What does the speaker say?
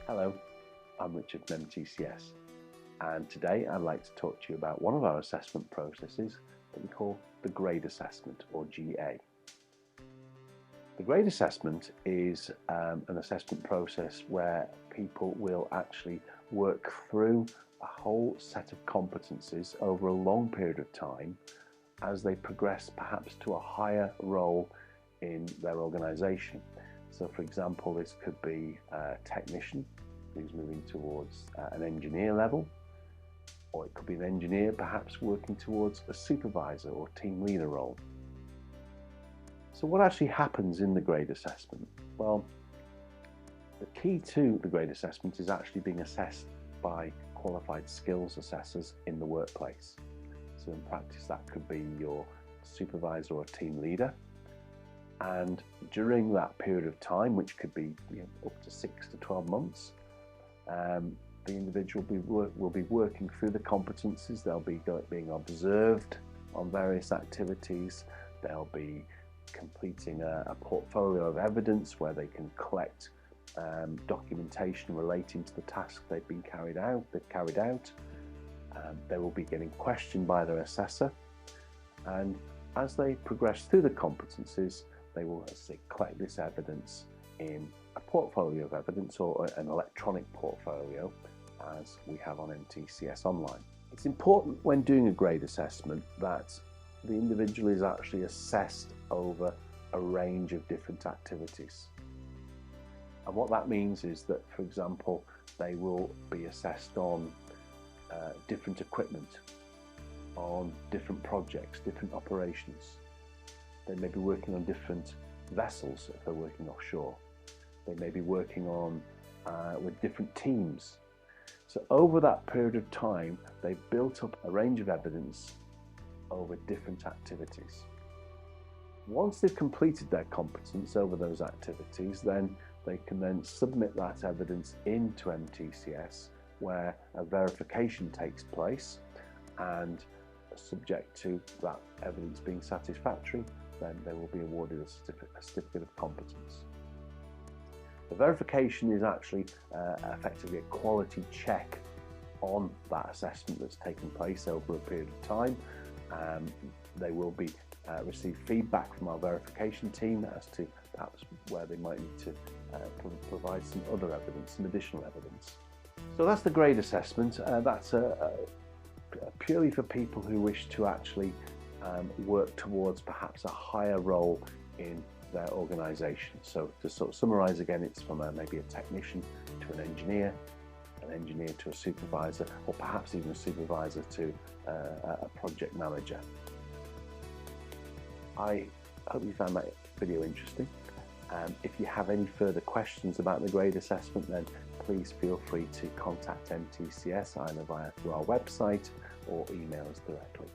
Hello, I'm Richard from MTCS, and today I'd like to talk to you about one of our assessment processes that we call the grade assessment, or GA. The grade assessment is an assessment process where people will actually work through a whole set of competencies over a long period of time as they progress perhaps to a higher role in their organisation. So for example, this could be a technician who's moving towards an engineer level, or it could be an engineer perhaps working towards a supervisor or team leader role. So what actually happens in the grade assessment? Well, the key to the grade assessment is actually being assessed by qualified skills assessors in the workplace. So in practice that could be your supervisor or team leader. And during that period of time, which could be up to 6 to 12 months, the individual will be working through the competencies. They'll be being observed on various activities. They'll be completing a portfolio of evidence where they can collect documentation relating to the task they've carried out. They will be getting questioned by their assessor, and as they progress through the competencies, they will collect this evidence in a portfolio of evidence, or an electronic portfolio, as we have on MTCS Online. It's important when doing a grade assessment that the individual is actually assessed over a range of different activities. And what that means is that, for example, they will be assessed on different equipment, on different projects, different operations. They may be working on different vessels if they're working offshore. They may be working on with different teams. So over that period of time, they've built up a range of evidence over different activities. Once they've completed their competence over those activities, then they can then submit that evidence into MTCS, where a verification takes place, and subject to that evidence being satisfactory, then they will be awarded a certificate of competence. The verification is actually effectively a quality check on that assessment that's taken place over a period of time. They will be receive feedback from our verification team as to perhaps where they might need to provide some other evidence, some additional evidence. So that's the grade assessment. That's purely for people who wish to actually work towards perhaps a higher role in their organisation. So to sort of summarise again, it's from maybe a technician to an engineer to a supervisor, or perhaps even a supervisor to a project manager. I hope you found that video interesting. If you have any further questions about the grade assessment, then please feel free to contact MTCS either through our website or email us directly.